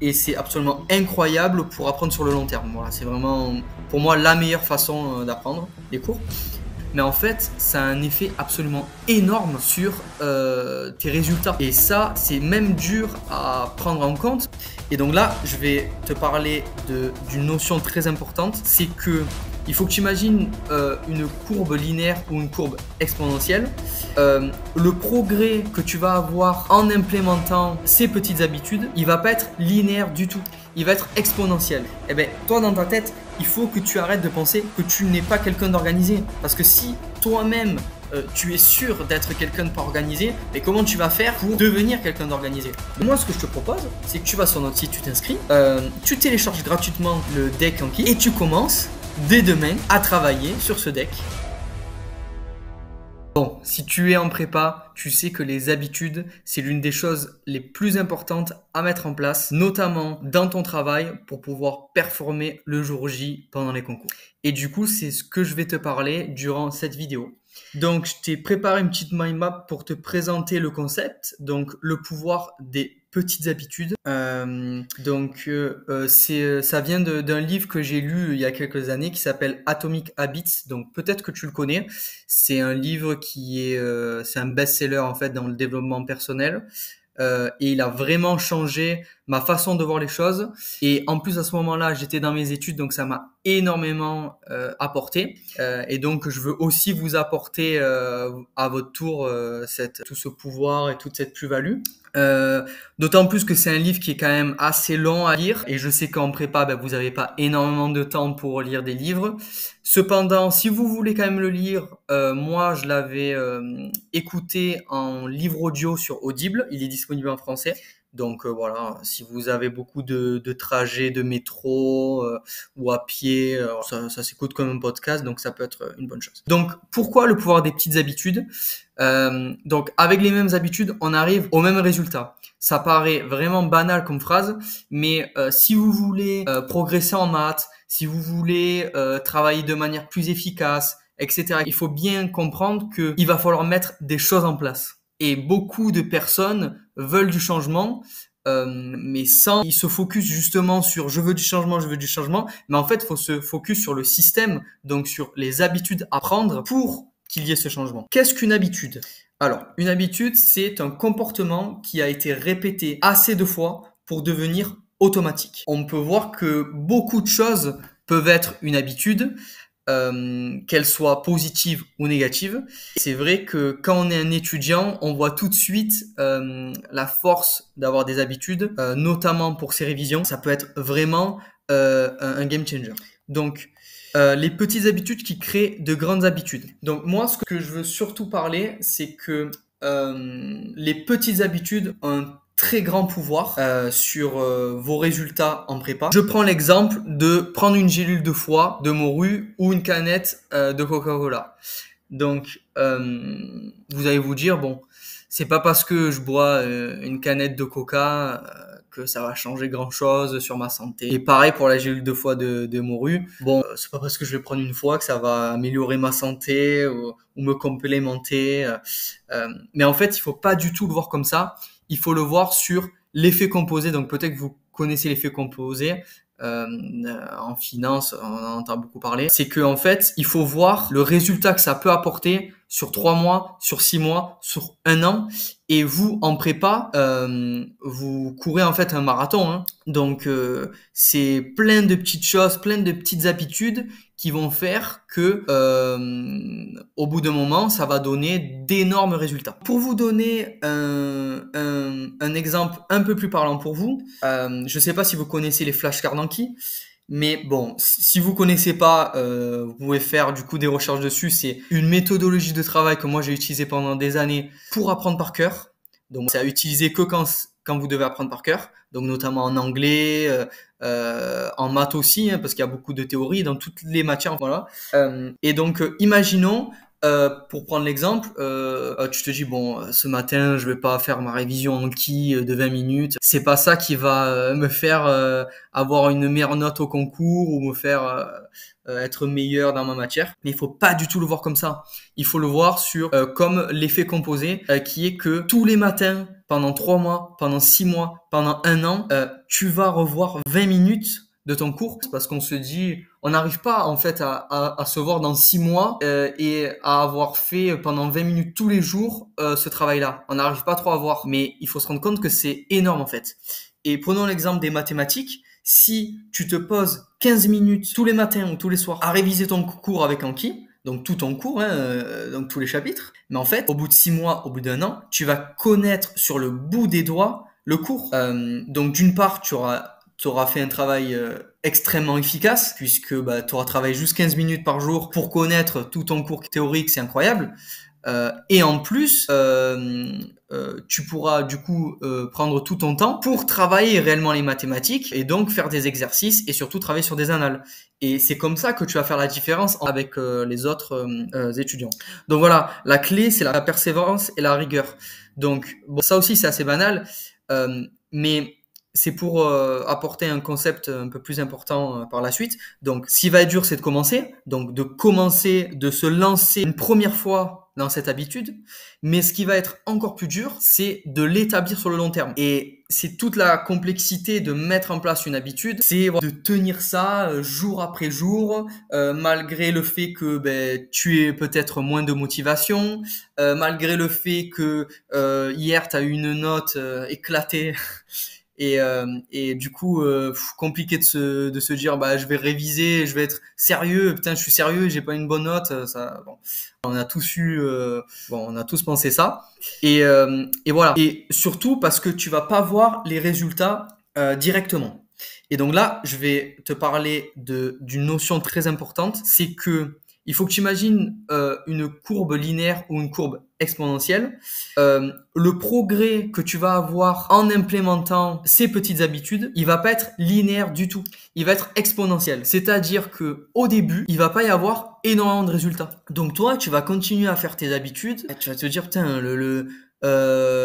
et c'est absolument incroyable pour apprendre sur le long terme. Voilà, c'est vraiment pour moi la meilleure façon d'apprendre les cours. Mais en fait, ça a un effet absolument énorme sur tes résultats. Et ça, c'est même dur à prendre en compte. Et donc là, je vais te parler d'une notion très importante. C'est que il faut que tu imagines une courbe linéaire ou une courbe exponentielle. Le progrès que tu vas avoir en implémentant ces petites habitudes, il va pas être linéaire du tout. Il va être exponentiel. Et bien, toi, dans ta tête, il faut que tu arrêtes de penser que tu n'es pas quelqu'un d'organisé. Parce que si toi-même, tu es sûr d'être quelqu'un de pas organisé, mais comment tu vas faire pour devenir quelqu'un d'organisé? Moi, ce que je te propose, c'est que tu vas sur notre site, tu t'inscris, tu télécharges gratuitement le deck Anki et tu commences dès demain à travailler sur ce deck. Bon, si tu es en prépa, tu sais que les habitudes, c'est l'une des choses les plus importantes à mettre en place, notamment dans ton travail pour pouvoir performer le jour J pendant les concours. Et du coup, c'est ce que je vais te parler durant cette vidéo. Donc, je t'ai préparé une petite mind map pour te présenter le concept, donc le pouvoir des petites habitudes. Ça vient d'un livre que j'ai lu il y a quelques années qui s'appelle Atomic Habits. Donc peut-être que tu le connais. C'est un livre c'est un best-seller en fait dans le développement personnel. Et il a vraiment changé ma façon de voir les choses. Et en plus, à ce moment-là, j'étais dans mes études, donc ça m'a énormément apporté. Et donc, je veux aussi vous apporter à votre tour tout ce pouvoir et toute cette plus-value. D'autant plus que c'est un livre qui est quand même assez long à lire. Et je sais qu'en prépa, vous n'avez pas énormément de temps pour lire des livres. Cependant, si vous voulez quand même le lire, moi, je l'avais écouté en livre audio sur Audible. Il est disponible en français. Donc voilà, si vous avez beaucoup de trajets de métro ou à pied, ça s'écoute comme un podcast, donc ça peut être une bonne chose. Donc pourquoi le pouvoir des petites habitudes? Donc avec les mêmes habitudes, on arrive au même résultat. Ça paraît vraiment banal comme phrase, mais si vous voulez progresser en maths, si vous voulez travailler de manière plus efficace, etc., il faut bien comprendre qu'il va falloir mettre des choses en place. Et beaucoup de personnes veulent du changement, mais ils se focus justement sur je veux du changement, mais en fait, il faut se focus sur le système, donc sur les habitudes à prendre pour qu'il y ait ce changement. Qu'est-ce qu'une habitude? Alors, une habitude, c'est un comportement qui a été répété assez de fois pour devenir automatique. On peut voir que beaucoup de choses peuvent être une habitude, qu'elle soit positive ou négative. C'est vrai que quand on est un étudiant, on voit tout de suite la force d'avoir des habitudes, notamment pour ses révisions. Ça peut être vraiment un game changer. Donc, les petites habitudes qui créent de grandes habitudes. Donc moi, ce que je veux surtout parler, c'est que les petites habitudes ont un très grand pouvoir sur vos résultats en prépa. Je prends l'exemple de prendre une gélule de foie, de morue ou une canette de Coca-Cola. Donc, vous allez vous dire, bon, c'est pas parce que je bois une canette de Coca que ça va changer grand chose sur ma santé. Et pareil pour la gélule de foie de morue. Bon, c'est pas parce que je vais prendre une fois que ça va améliorer ma santé ou me complémenter. Mais en fait, il faut pas du tout le voir comme ça. Il faut le voir sur l'effet composé. Donc peut-être que vous connaissez l'effet composé. En finance, on en entend beaucoup parler. C'est que en fait, il faut voir le résultat que ça peut apporter sur 3 mois, sur 6 mois, sur 1 an. Et vous, en prépa, vous courez en fait un marathon. Hein. Donc, c'est plein de petites choses, plein de petites habitudes qui vont faire que, au bout d'un moment, ça va donner d'énormes résultats. Pour vous donner un exemple un peu plus parlant pour vous, je ne sais pas si vous connaissez les flashcards Anki. Mais bon, si vous connaissez pas, vous pouvez faire du coup des recherches dessus. C'est une méthodologie de travail que moi j'ai utilisée pendant des années pour apprendre par cœur. Donc c'est à utiliser que quand vous devez apprendre par cœur. Donc notamment en anglais, en maths aussi, hein, parce qu'il y a beaucoup de théories dans toutes les matières. Voilà. Et donc imaginons. Pour prendre l'exemple, tu te dis bon, ce matin je vais pas faire ma révision Anki de 20 minutes. C'est pas ça qui va me faire avoir une meilleure note au concours ou me faire être meilleur dans ma matière. Mais il faut pas du tout le voir comme ça. Il faut le voir sur comme l'effet composé, qui est que tous les matins pendant 3 mois, pendant 6 mois, pendant 1 an, tu vas revoir 20 minutes de ton cours parce qu'on se dit, on n'arrive pas en fait à se voir dans 6 mois et à avoir fait pendant 20 minutes tous les jours ce travail-là. On n'arrive pas trop à voir, mais il faut se rendre compte que c'est énorme en fait. Et prenons l'exemple des mathématiques. Si tu te poses 15 minutes tous les matins ou tous les soirs à réviser ton cours avec Anki, donc tout ton cours, donc tous les chapitres, mais en fait, au bout de 6 mois, au bout d'1 an, tu vas connaître sur le bout des doigts le cours. Donc d'une part, tu auras fait un travail extrêmement efficace, puisque tu auras travaillé juste 15 minutes par jour pour connaître tout ton cours théorique, c'est incroyable. Et en plus, tu pourras du coup prendre tout ton temps pour travailler réellement les mathématiques et donc faire des exercices et surtout travailler sur des annales. Et c'est comme ça que tu vas faire la différence avec les autres étudiants. Donc voilà, la clé, c'est la persévérance et la rigueur. Donc bon, ça aussi, c'est assez banal, mais c'est pour apporter un concept un peu plus important par la suite. Donc, ce qui va être dur, c'est de commencer. Donc, de se lancer une première fois dans cette habitude. Mais ce qui va être encore plus dur, c'est de l'établir sur le long terme. Et c'est toute la complexité de mettre en place une habitude. C'est de tenir ça jour après jour, malgré le fait que tu aies peut-être moins de motivation, malgré le fait que hier, tu as eu une note éclatée. Et du coup, compliqué de se dire, je vais réviser, je vais être sérieux. Putain, je suis sérieux, j'ai pas une bonne note. Ça, bon, on a tous on a tous pensé ça. Et voilà. Et surtout parce que tu vas pas voir les résultats directement. Et donc là, je vais te parler d'une notion très importante, c'est que il faut que tu imagines une courbe linéaire ou une courbe exponentielle. Le progrès que tu vas avoir en implémentant ces petites habitudes, il va pas être linéaire du tout. Il va être exponentiel. C'est-à-dire que au début, il va pas y avoir énormément de résultats. Donc toi, tu vas continuer à faire tes habitudes. Et tu vas te dire, putain,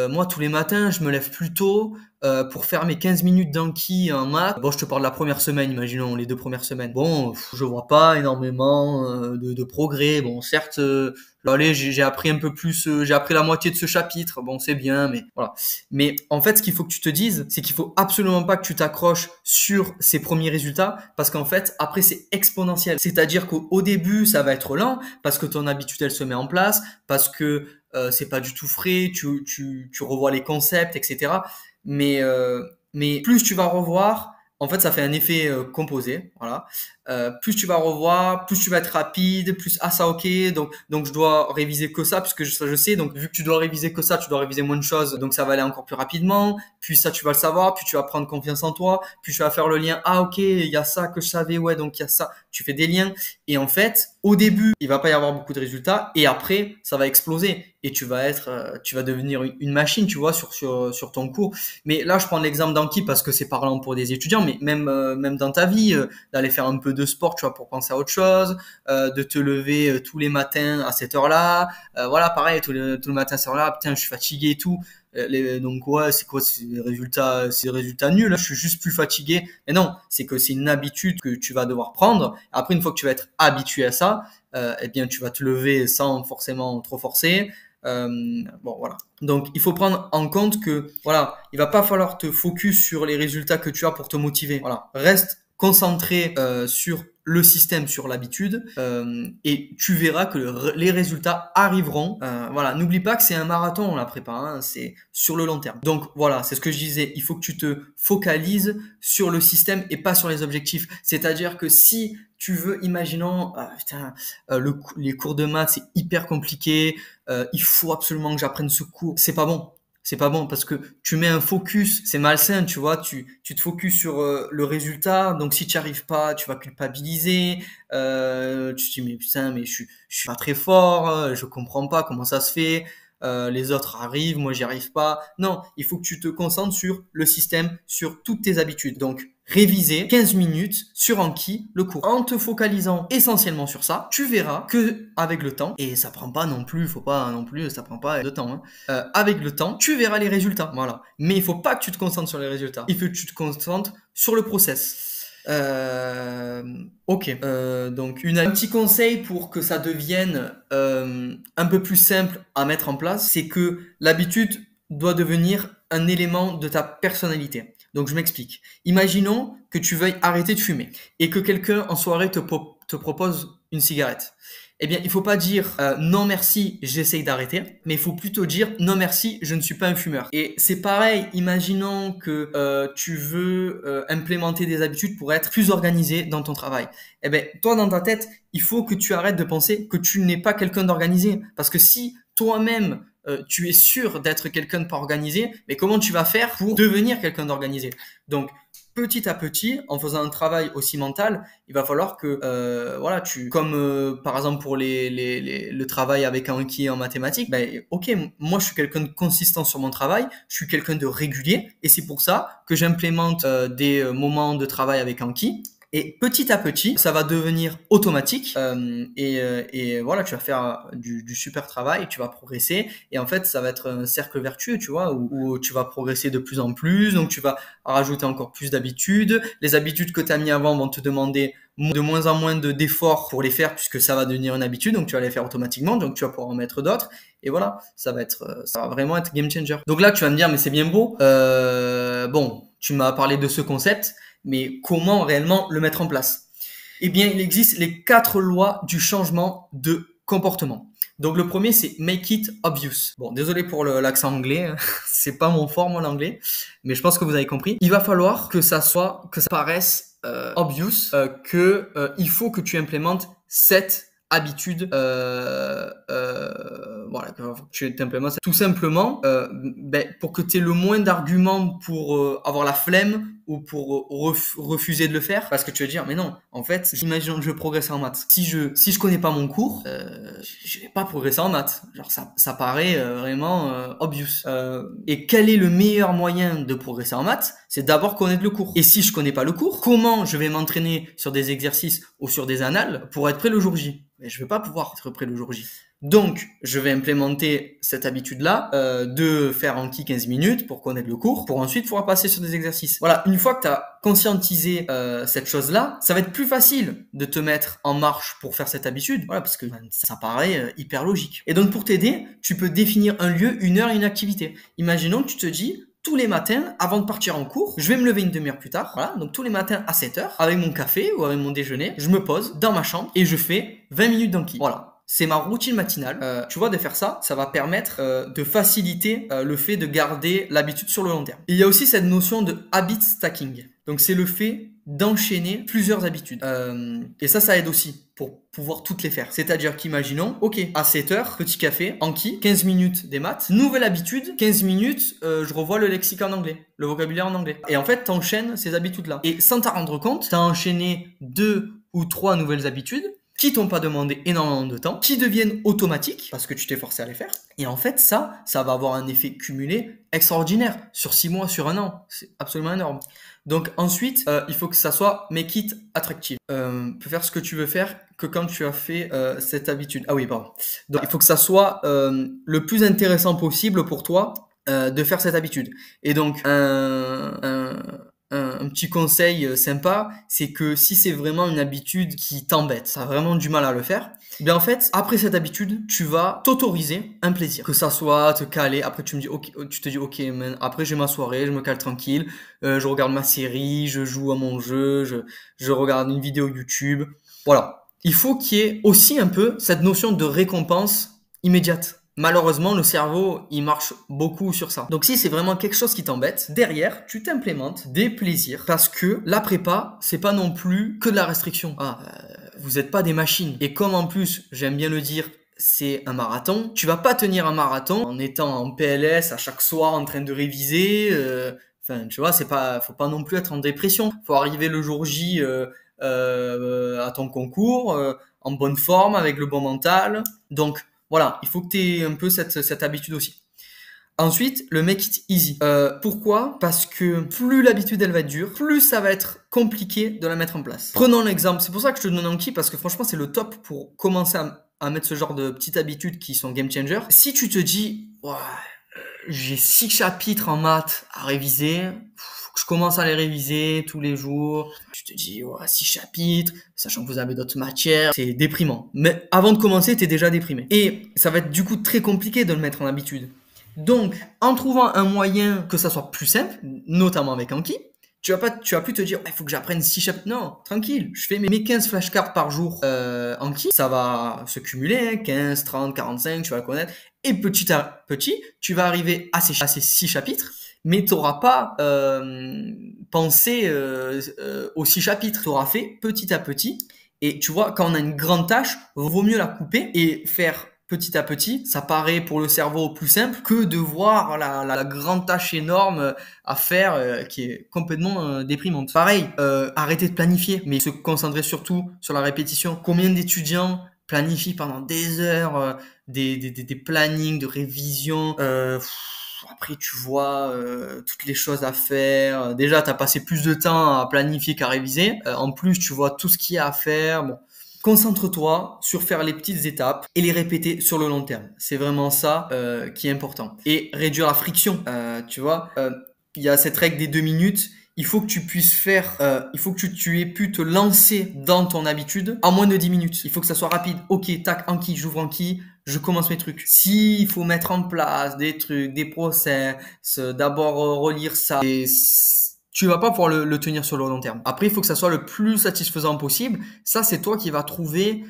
moi, tous les matins, je me lève plus tôt pour faire mes 15 minutes d'Anki en maths. Bon, je te parle de la première semaine, imaginons les 2 premières semaines. Bon, je vois pas énormément de progrès. Bon, certes, allez, j'ai appris un peu plus, j'ai appris la moitié de ce chapitre. Bon, c'est bien, mais voilà. Mais en fait, ce qu'il faut que tu te dises, c'est qu'il faut absolument pas que tu t'accroches sur ces premiers résultats, parce qu'en fait, après, c'est exponentiel. C'est-à-dire qu'au début, ça va être lent, parce que ton habitude, elle se met en place, parce que c'est pas du tout frais, tu revois les concepts, etc. Mais plus tu vas revoir, en fait, ça fait un effet composé, voilà. Plus tu vas revoir, plus tu vas être rapide, plus ça ok, donc je dois réviser que ça puisque ça je sais. Donc vu que tu dois réviser que ça, tu dois réviser moins de choses, donc ça va aller encore plus rapidement. Puis ça tu vas le savoir, puis tu vas prendre confiance en toi, puis tu vas faire le lien. Ah ok, il y a ça que je savais, ouais, donc il y a ça. Tu fais des liens et en fait, au début, il va pas y avoir beaucoup de résultats et après, ça va exploser et tu vas devenir une machine, tu vois, sur ton cours. Mais là, je prends l'exemple d'Anki parce que c'est parlant pour des étudiants, mais même dans ta vie, d'aller faire un peu de sport, tu vois, pour penser à autre chose, de te lever tous les matins à cette heure-là, voilà, pareil, tout le matin à cette heure-là, putain, je suis fatigué et tout. Donc ouais, c'est quoi, c'est des résultats nuls, là, je suis juste plus fatigué. Mais non, c'est que c'est une habitude que tu vas devoir prendre. Après, une fois que tu vas être habitué à ça, eh bien, tu vas te lever sans forcément trop forcer. Bon, voilà. Donc, il faut prendre en compte que, voilà, il va pas falloir te focus sur les résultats que tu as pour te motiver. Voilà. Reste concentré sur le système, sur l'habitude, et tu verras que les résultats arriveront. Voilà, n'oublie pas que c'est un marathon la prépa, hein, c'est sur le long terme. Donc voilà, c'est ce que je disais, il faut que tu te focalises sur le système et pas sur les objectifs. C'est-à-dire que si tu veux, imaginons, les cours de maths c'est hyper compliqué, il faut absolument que j'apprenne ce cours, c'est pas bon. C'est pas bon parce que tu mets un focus, c'est malsain, tu vois, tu te focuses sur le résultat, donc si tu n'y arrives pas, tu vas culpabiliser, tu te dis mais putain, mais je suis pas très fort, je comprends pas comment ça se fait, les autres arrivent, moi j'y arrive pas. Non, il faut que tu te concentres sur le système, sur toutes tes habitudes. Donc réviser 15 minutes sur Anki, le cours. En te focalisant essentiellement sur ça, tu verras que avec le temps, et ça prend pas non plus, ça prend pas de temps, hein. Avec le temps, tu verras les résultats, voilà. Mais il faut pas que tu te concentres sur les résultats. Il faut que tu te concentres sur le process. Ok. Donc un petit conseil pour que ça devienne un peu plus simple à mettre en place, c'est que l'habitude, doit devenir un élément de ta personnalité. Donc je m'explique. Imaginons que tu veuilles arrêter de fumer et que quelqu'un en soirée te propose une cigarette. Eh bien, il faut pas dire non merci, j'essaye d'arrêter, mais il faut plutôt dire non merci, je ne suis pas un fumeur. Et c'est pareil, imaginons que tu veux implémenter des habitudes pour être plus organisé dans ton travail. Eh bien, toi dans ta tête, il faut que tu arrêtes de penser que tu n'es pas quelqu'un d'organisé, parce que si toi-même tu es sûr d'être quelqu'un de pas organisé, mais comment tu vas faire pour devenir quelqu'un d'organisé? Donc petit à petit, en faisant un travail aussi mental, il va falloir que voilà, comme par exemple pour le travail avec Anki en mathématiques, ben ok, moi je suis quelqu'un de consistant sur mon travail, je suis quelqu'un de régulier, et c'est pour ça que j'implémente des moments de travail avec Anki. Et petit à petit, ça va devenir automatique et voilà, tu vas faire du super travail, tu vas progresser et en fait, ça va être un cercle vertueux, tu vois, où tu vas progresser de plus en plus, donc tu vas rajouter encore plus d'habitudes. Les habitudes que tu as mis avant vont te demander de moins en moins d'efforts pour les faire puisque ça va devenir une habitude, donc tu vas les faire automatiquement, donc tu vas pouvoir en mettre d'autres et voilà, ça va vraiment être game changer. Donc là, tu vas me dire, mais c'est bien beau. Bon, tu m'as parlé de ce concept. Mais comment réellement le mettre en place? Eh bien, il existe les 4 lois du changement de comportement. Donc, le premier, c'est make it obvious. Bon, désolé pour l'accent anglais. C'est pas mon fort, moi, l'anglais. Mais je pense que vous avez compris. Il va falloir que ça paraisse obvious, il faut que tu implémentes cette habitude, voilà, que tu t'implémentes tout simplement, pour que tu aies le moins d'arguments pour avoir la flemme ou pour refuser de le faire, parce que tu vas dire mais non, en fait, imagine que je progresse en maths. Si je connais pas mon cours, je vais pas progresser en maths. Genre ça paraît vraiment obvious. Et quel est le meilleur moyen de progresser en maths? C'est d'abord connaître le cours. Et si je connais pas le cours, comment je vais m'entraîner sur des exercices ou sur des annales pour être prêt le jour J? Mais je vais pas pouvoir être prêt le jour J. Donc, je vais implémenter cette habitude-là de faire Anki 15 minutes pour connaître le cours, pour ensuite pouvoir passer sur des exercices. Voilà, une fois que tu as conscientisé cette chose-là, ça va être plus facile de te mettre en marche pour faire cette habitude. Voilà, parce que ça paraît hyper logique. Et donc, pour t'aider, tu peux définir un lieu, une heure et une activité. Imaginons que tu te dis, tous les matins, avant de partir en cours, je vais me lever une demi-heure plus tard. Voilà, donc tous les matins à 7h, avec mon café ou avec mon déjeuner, je me pose dans ma chambre et je fais 20 minutes d'Anki. Voilà. C'est ma routine matinale. Tu vois, de faire ça, ça va permettre de faciliter le fait de garder l'habitude sur le long terme. Et il y a aussi cette notion de habit stacking. Donc, c'est le fait d'enchaîner plusieurs habitudes. Et ça aide aussi pour pouvoir toutes les faire. C'est-à-dire qu'imaginons, ok, à 7h, petit café, Anki, 15 minutes des maths, nouvelle habitude, 15 minutes, je revois le lexique en anglais, le vocabulaire en anglais. Et en fait, t'enchaînes ces habitudes-là. Et sans t'en rendre compte, t'as enchaîné 2 ou 3 nouvelles habitudes qui t'ont pas demandé énormément de temps, qui deviennent automatiques parce que tu t'es forcé à les faire. Et en fait, ça va avoir un effet cumulé extraordinaire sur 6 mois, sur 1 an. C'est absolument énorme. Donc ensuite, il faut que ça soit make it attractive. Tu peux faire ce que tu veux faire que quand tu as fait cette habitude. Ah oui, pardon. Donc il faut que ça soit le plus intéressant possible pour toi de faire cette habitude. Et donc un petit conseil sympa, c'est que si c'est vraiment une habitude qui t'embête, ça a vraiment du mal à le faire, bien en fait, après cette habitude, tu vas t'autoriser un plaisir. Que ça soit te caler, après tu te dis ok, man, après j'ai ma soirée, je me cale tranquille, je regarde ma série, je joue à mon jeu, je regarde une vidéo YouTube. Voilà. Il faut qu'il y ait aussi un peu cette notion de récompense immédiate. Malheureusement, le cerveau, il marche beaucoup sur ça. Donc si c'est vraiment quelque chose qui t'embête, derrière, tu t'implémentes des plaisirs parce que la prépa, c'est pas non plus que de la restriction. Vous êtes pas des machines. Et comme en plus, j'aime bien le dire, c'est un marathon, tu vas pas tenir un marathon en étant en PLS à chaque soir en train de réviser. Enfin, tu vois, faut pas non plus être en dépression. Faut arriver le jour J à ton concours en bonne forme, avec le bon mental. Donc voilà, il faut que tu aies un peu cette habitude aussi. Ensuite, le make it easy. Pourquoi? Parce que plus l'habitude elle va être dure, plus ça va être compliqué de la mettre en place. Prenons l'exemple, c'est pour ça que je te donne Anki, parce que franchement c'est le top pour commencer à mettre ce genre de petites habitudes qui sont game changer. Si tu te dis, ouais, j'ai 6 chapitres en maths à réviser, faut que je commence à les réviser tous les jours. Tu te dis, ouais, 6 chapitres, sachant que vous avez d'autres matières, c'est déprimant. Mais avant de commencer, t'es déjà déprimé. Et ça va être du coup très compliqué de le mettre en habitude. Donc, en trouvant un moyen que ça soit plus simple, notamment avec Anki, tu vas plus te dire, il faut que j'apprenne 6 chapitres. Non, tranquille. Je fais mes 15 flashcards par jour, Anki. Ça va se cumuler, hein, 15, 30, 45, tu vas le connaître. Et petit à petit, tu vas arriver à ces 6 chapitres. Mais tu n'auras pas pensé aux 6 chapitres. Tu auras fait petit à petit. Et tu vois, quand on a une grande tâche, vaut mieux la couper et faire petit à petit. Ça paraît pour le cerveau plus simple que de voir la grande tâche énorme à faire qui est complètement déprimante. Pareil, arrêter de planifier, mais se concentrer surtout sur la répétition. Combien d'étudiants planifient pendant des heures des plannings de révision après, tu vois toutes les choses à faire. Déjà, tu as passé plus de temps à planifier qu'à réviser. En plus, tu vois tout ce qu'il y a à faire. Bon, concentre-toi sur faire les petites étapes et les répéter sur le long terme. C'est vraiment ça qui est important. Et réduire la friction. Tu vois, il y a cette règle des 2 minutes. Il faut que tu puisses faire, il faut que tu aies pu te lancer dans ton habitude en moins de 10 minutes. Il faut que ça soit rapide. Ok, tac, Anki, j'ouvre Anki, je commence mes trucs. S'il faut mettre en place des trucs, des process, d'abord relire ça, et tu vas pas pouvoir le tenir sur le long terme. Après, il faut que ça soit le plus satisfaisant possible. Ça, c'est toi qui vas trouver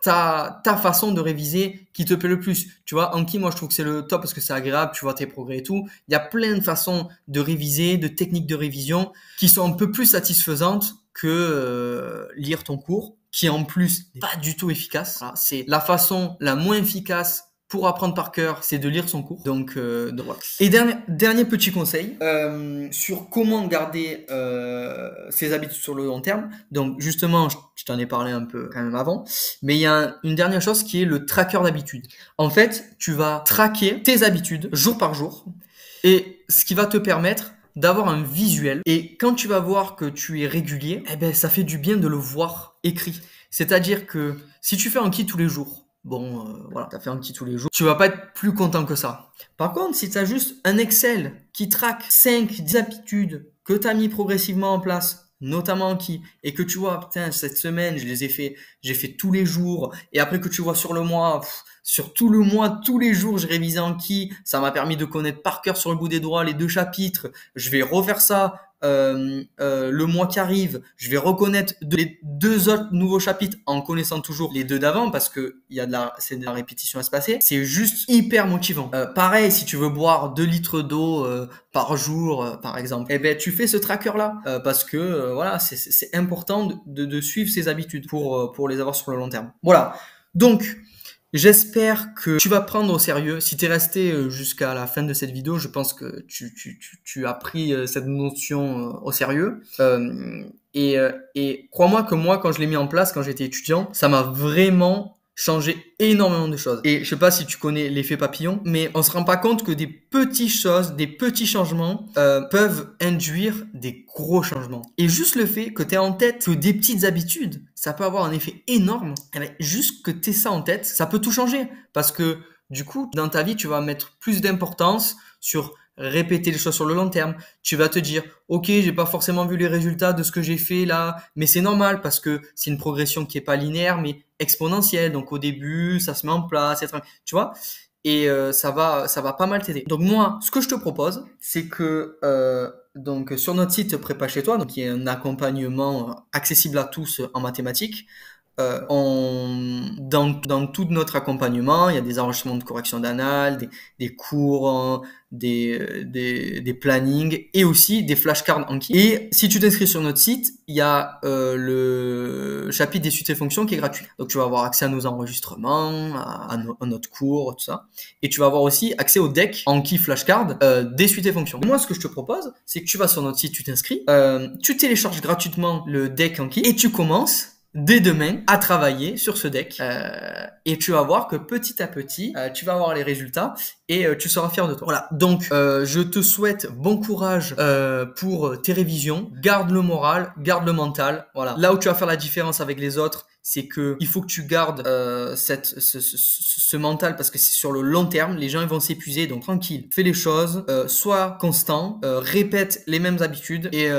ta façon de réviser qui te plaît le plus. Tu vois, Anki, moi, je trouve que c'est le top parce que c'est agréable, tu vois tes progrès et tout. Il y a plein de façons de réviser, de techniques de révision qui sont un peu plus satisfaisantes que lire ton cours, qui en plus n'est pas du tout efficace. Voilà, c'est la façon la moins efficace pour apprendre par cœur, c'est de lire son cours. Donc voilà. Et dernier petit conseil sur comment garder ses habitudes sur le long terme. Donc justement, je t'en ai parlé un peu quand même avant, mais il y a une dernière chose qui est le tracker d'habitude. En fait, tu vas traquer tes habitudes jour par jour, et ce qui va te permettre d'avoir un visuel. Et quand tu vas voir que tu es régulier, eh ben ça fait du bien de le voir écrit. C'est-à-dire que si tu fais Anki tous les jours, bon, voilà, t'as fait Anki tous les jours, tu vas pas être plus content que ça. Par contre, si tu as juste un Excel qui traque 5-10 habitudes que tu as mis progressivement en place, notamment Anki, et que tu vois, putain, cette semaine, j'ai fait tous les jours, et après que tu vois sur le mois, sur tout le mois, tous les jours, j'ai révisé Anki, ça m'a permis de connaître par cœur sur le bout des doigts les 2 chapitres, je vais refaire ça le mois qui arrive, je vais reconnaître les 2 autres nouveaux chapitres en connaissant toujours les 2 d'avant parce que c'est de la répétition à se passer. C'est juste hyper motivant. Pareil, si tu veux boire 2 litres d'eau par jour, par exemple, eh ben tu fais ce tracker là parce que voilà, c'est important de suivre ses habitudes pour les avoir sur le long terme. Voilà. Donc j'espère que tu vas prendre au sérieux. Si tu es resté jusqu'à la fin de cette vidéo, je pense que tu as pris cette notion au sérieux. Et crois-moi que moi, quand je l'ai mis en place, quand j'étais étudiant, ça m'a vraiment changé énormément de choses. Et je sais pas si tu connais l'effet papillon, mais on se rend pas compte que des petites choses, des petits changements peuvent induire des gros changements. Et juste le fait que tu aies en tête que des petites habitudes, ça peut avoir un effet énorme. Et bien, juste que tu aies ça en tête, ça peut tout changer. Parce que du coup, dans ta vie, tu vas mettre plus d'importance sur répéter les choses sur le long terme. Tu vas te dire, ok, j'ai pas forcément vu les résultats de ce que j'ai fait là, mais c'est normal parce que c'est une progression qui est pas linéaire, mais exponentielle. Donc au début, ça se met en place, tu vois. Et ça va pas mal t'aider. Donc moi, ce que je te propose, c'est que donc sur notre site Prépa chez toi, donc qui est un accompagnement accessible à tous en mathématiques. Dans tout notre accompagnement, il y a des enregistrements de correction d'annales, des cours, des plannings et aussi des flashcards Anki. Et si tu t'inscris sur notre site, il y a le chapitre des suites et fonctions qui est gratuit. Donc tu vas avoir accès à nos enregistrements, à notre cours, tout ça. Et tu vas avoir aussi accès au deck Anki flashcard des suites et fonctions. Et moi, ce que je te propose, c'est que tu vas sur notre site, tu t'inscris, tu télécharges gratuitement le deck Anki et tu commences dès demain à travailler sur ce deck et tu vas voir que petit à petit tu vas avoir les résultats et tu seras fier de toi. Voilà, donc je te souhaite bon courage pour tes révisions, garde le moral, garde le mental. Voilà, là où tu vas faire la différence avec les autres, c'est que il faut que tu gardes ce mental parce que c'est sur le long terme, les gens ils vont s'épuiser, donc tranquille, fais les choses, sois constant, répète les mêmes habitudes et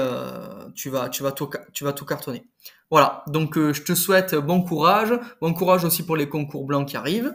tu vas tout cartonner. Voilà, donc je te souhaite bon courage aussi pour les concours blancs qui arrivent.